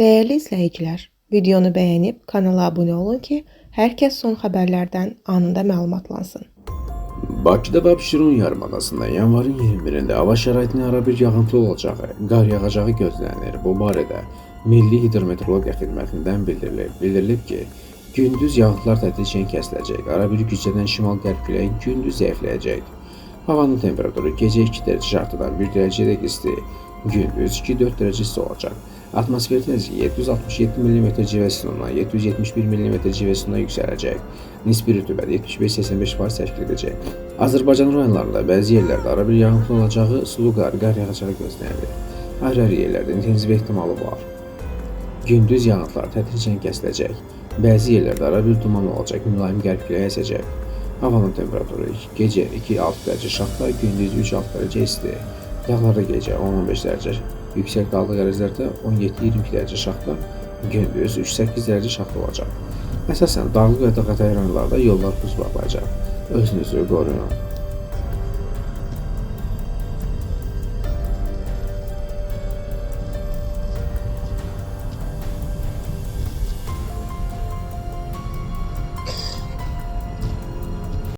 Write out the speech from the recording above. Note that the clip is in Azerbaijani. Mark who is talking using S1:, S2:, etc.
S1: Değerli izləyicilər, videonu bəyənib kanala abunə olun ki, hər kəs son xəbərlərdən anında məlumatlansın.
S2: Bakıda və Abşeron yarımadasında yanvarın 21-də hava şəraitinin ara bir yağıntılı olacağı, qar yağacağı gözlənilir. Bu barədə Milli Hidrometeorologiya Xidmətindən bildirilib ki, gündüz yağıntılar tədricən kəsiləcək, ara bir güclənən şimal-qərb küləyi gündüz zəifləyəcək. Havanın temperaturu gecə 2 dərəcə artadan 1 dərəcədək isti, gündüz 2-4 dərəcə isti olacaq. Atmosfer təzyiqi 767 mm civə sinonuna 771 mm civə sinonuna yüksələcək. Nisbi rütubət 75-85% təşkil edəcək. Azərbaycan rayonlarında bəzi yerlərdə ara bir yağıntılı olacağı, sulu qar yağacağı gözlənilir. Ayrı-ayrı yerlərdə intensiv ehtimalı var. Gündüz yağıntılar tədricən kəsiləcək. Bəzi yerlərdə ara bir duman olacaq, mülayim qərb küləyi əsəcək. Havanın temperaturu gecə 2-6 dərəcə şaxta, gündüz 3-6 dərəcə isti. Dağlarda gecə 10-15 dərəcə, yüksək dağlıq ərazilərdə 17-22 dərəcə şaxta, gündüz 3-8 dərəcə şaxta olacaq. Əsasən dağlıq və dağətəyi rayonlarda yollar buz bağlayacaq. Özünüzü qoruyun.